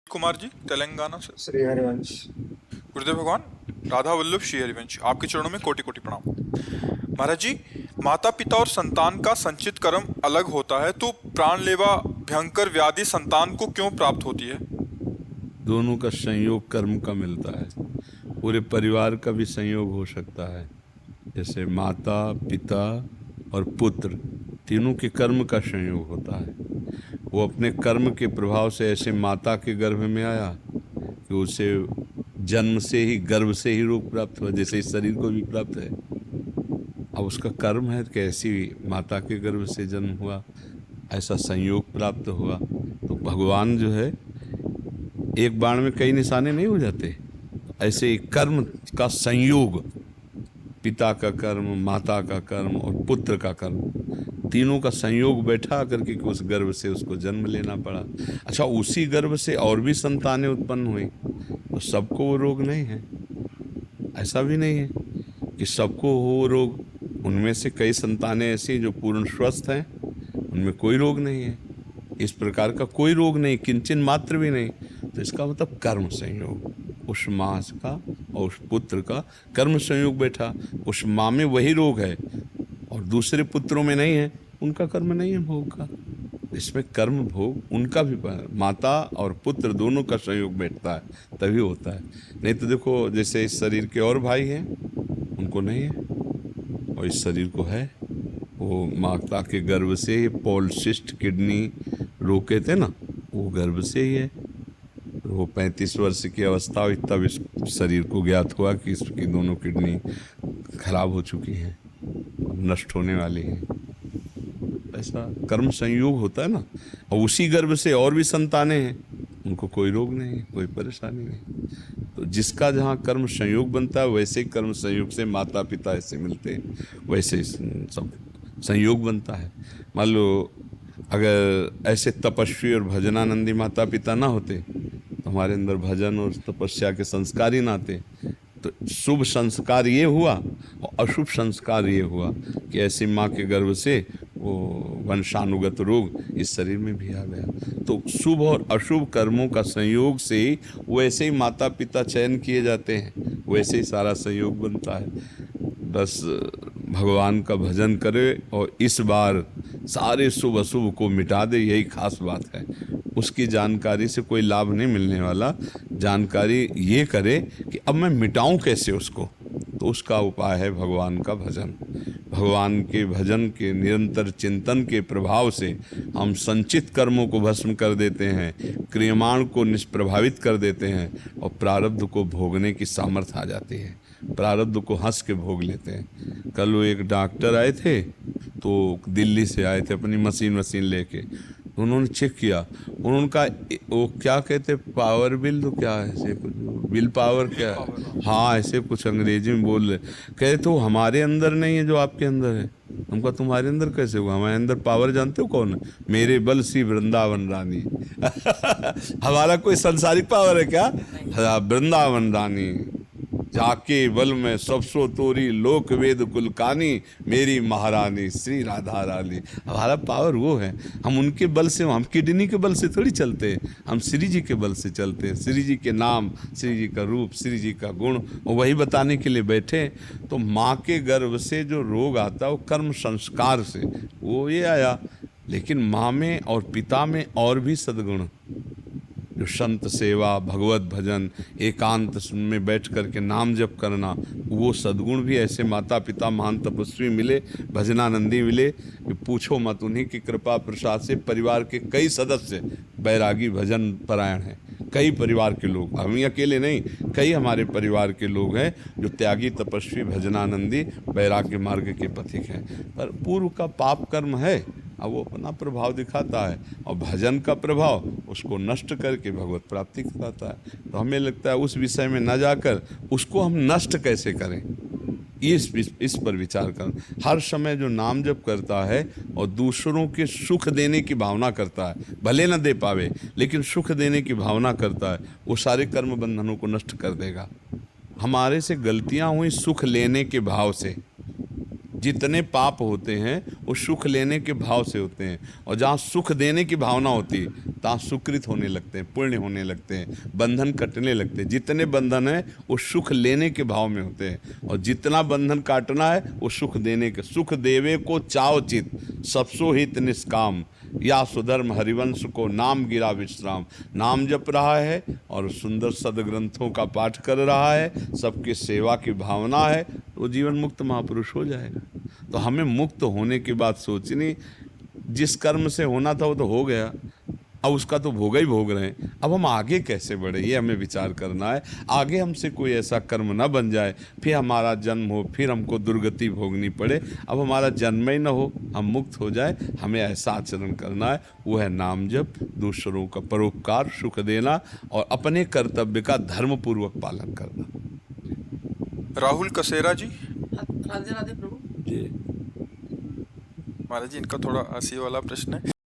कुमार जी, तेलंगाना से। श्री हरिवंश। गुरुदेव भगवान, राधा वल्लभ श्री हरिवंश, आपके चरणों में कोटि कोटि प्रणाम। महाराज जी, माता पिता और संतान का संचित कर्म अलग होता है, तो प्राणलेवा भयंकर व्याधि संतान को क्यों प्राप्त होती है? दोनों का संयोग कर्म का मिलता है। पूरे परिवार का भी संयोग हो सकता है, जैसे माता पिता और पुत्र, तीनों के कर्म का संयोग होता है। वो अपने कर्म के प्रभाव से ऐसे माता के गर्भ में आया कि उसे जन्म से ही, गर्भ से ही रोग प्राप्त हुआ, जैसे इस शरीर को भी प्राप्त है। अब उसका कर्म है कि ऐसी माता के गर्भ से जन्म हुआ, ऐसा संयोग प्राप्त हुआ। तो भगवान जो है, एक बाण में कई निशाने नहीं हो जाते, ऐसे ही कर्म का संयोग, पिता का कर्म, माता का कर्म और पुत्र का कर्म, तीनों का संयोग बैठा करके उस गर्भ से उसको जन्म लेना पड़ा। अच्छा, उसी गर्भ से और भी संतानें उत्पन्न हुई, तो सबको वो रोग नहीं है। ऐसा भी नहीं है कि सबको हो रोग। उनमें से कई संतानें ऐसी जो पूर्ण स्वस्थ हैं, उनमें कोई रोग नहीं है। इस प्रकार का कोई रोग नहीं, किंचन मात्र भी नहीं। तो इसका मतलब कर्म संयोग, उस माँ का और उस पुत्र का कर्म संयोग बैठा। उस माँ में वही रोग है और दूसरे पुत्रों में नहीं है, उनका कर्म नहीं है भोग का। इसमें कर्म भोग उनका भी, माता और पुत्र दोनों का संयोग बैठता है तभी होता है। नहीं तो देखो, जैसे इस शरीर के और भाई हैं, उनको नहीं है, और इस शरीर को है। वो माता के गर्भ से ही पॉलिसिस्ट किडनी रोग कहते हैं ना, वो गर्भ से ही है। वो 35 वर्ष की अवस्था हुई तब इस शरीर को ज्ञात हुआ कि इसकी दोनों किडनी खराब हो चुकी हैं, नष्ट होने वाली हैं। ऐसा कर्म संयोग होता है ना। और उसी गर्भ से और भी संतानें हैं, उनको कोई रोग नहीं, कोई परेशानी नहीं। तो जिसका जहाँ कर्म संयोग बनता है, वैसे ही कर्म संयोग से माता पिता ऐसे मिलते हैं, वैसे सब संयोग बनता है। मान लो अगर ऐसे तपस्वी और भजनानंदी माता पिता ना होते, तो हमारे अंदर भजन और तपस्या के संस्कार ही ना आते। तो शुभ संस्कार ये हुआ और अशुभ संस्कार ये हुआ कि ऐसी माँ के गर्भ से वो वंशानुगत रोग इस शरीर में भी आ गया। तो शुभ और अशुभ कर्मों का संयोग से ही वैसे ही माता पिता चयन किए जाते हैं, वैसे ही सारा संयोग बनता है। बस भगवान का भजन करे और इस बार सारे शुभ अशुभ को मिटा दे, यही खास बात है। उसकी जानकारी से कोई लाभ नहीं मिलने वाला। जानकारी ये करे कि अब मैं मिटाऊं कैसे उसको, तो उसका उपाय है भगवान का भजन। भगवान के भजन के निरंतर चिंतन के प्रभाव से हम संचित कर्मों को भस्म कर देते हैं, क्रियमाण को निष्प्रभावित कर देते हैं और प्रारब्ध को भोगने की सामर्थ्य आ जाती है। प्रारब्ध को हंस के भोग लेते हैं। कल वो एक डॉक्टर आए थे, तो दिल्ली से आए थे अपनी मशीन लेके। उन्होंने चेक किया, उनका वो क्या कहते, पावर बिल, तो क्या है ऐसे कुछ, बिल पावर क्या है, हाँ ऐसे कुछ अंग्रेजी में बोल रहे। कहे तो हमारे अंदर नहीं है जो आपके अंदर है। हमका तुम्हारे अंदर कैसे हुआ? हमारे अंदर पावर जानते हो कौन है? मेरे बल सी वृंदावन रानी। हमारा कोई संसारिक पावर है क्या? वृंदावन रानी जाके बल में सबसो तोरी लोक वेद कुलकानी, मेरी महारानी श्री राधा रानी। हमारा पावर वो है। हम उनके बल से, हम किडनी के बल से थोड़ी चलते हैं, हम श्री जी के बल से चलते हैं। श्री जी के नाम, श्री जी का रूप, श्री जी का गुण, वही बताने के लिए बैठे। तो माँ के गर्भ से जो रोग आता है वो कर्म संस्कार से वो ये आया। लेकिन माँ में और पिता में और भी सद्गुण, जो संत सेवा, भगवत भजन, एकांत में बैठ करके नाम जप करना, वो सद्गुण भी ऐसे माता पिता महान तपस्वी मिले, भजनानंदी मिले कि पूछो मत। उन्हीं की कृपा प्रसाद से परिवार के कई सदस्य बैरागी भजन परायण हैं। कई परिवार के लोग, हम ही अकेले नहीं, कई हमारे परिवार के लोग हैं जो त्यागी तपस्वी भजनानंदी वैराग्य मार्ग के पथिक हैं। पर पूर्व का पाप कर्म है, अब वो अपना प्रभाव दिखाता है, और भजन का प्रभाव उसको नष्ट करके भगवत प्राप्ति कराता है। तो हमें लगता है उस विषय में न जाकर उसको हम नष्ट कैसे करें, इस पर विचार कर। हर समय जो नाम जप करता है और दूसरों के सुख देने की भावना करता है, भले न दे पावे लेकिन सुख देने की भावना करता है, वो सारे कर्म बंधनों को नष्ट कर देगा। हमारे से गलतियां हुई सुख लेने के भाव से, जितने पाप होते हैं वो सुख लेने के भाव से होते हैं, और जहाँ सुख देने की भावना होती है तहाँ सुकृत होने लगते हैं, पुण्य होने लगते हैं, बंधन कटने लगते हैं। जितने बंधन हैं वो सुख लेने के भाव में होते हैं, और जितना बंधन काटना है वो सुख देने के। सुख देवे को चाव चित, सबसो हित निष्काम, या सुधर्म हरिवंश को नाम गिरा विश्राम। नाम जप रहा है और सुंदर सदग्रंथों का पाठ कर रहा है, सबकी सेवा की भावना है, वो जीवन मुक्त महापुरुष हो जाएगा। तो हमें मुक्त होने की बात सोचनी, जिस कर्म से होना था वो तो हो गया, अब उसका तो भोग ही भोग रहे हैं। अब हम आगे कैसे बढ़े ये हमें विचार करना है। आगे हमसे कोई ऐसा कर्म ना बन जाए फिर हमारा जन्म हो, फिर हमको दुर्गति भोगनी पड़े। अब हमारा जन्म ही ना हो, हम मुक्त हो जाए, हमें ऐसा आचरण करना है। वो है नाम जप, दूसरों का परोपकार, सुख देना और अपने कर्तव्य का धर्मपूर्वक पालन करना। राहुल कसेरा जी। राधे राधे प्रभु। जी महाराज जी, इनका थोड़ा हंसी वाला प्रश्न है।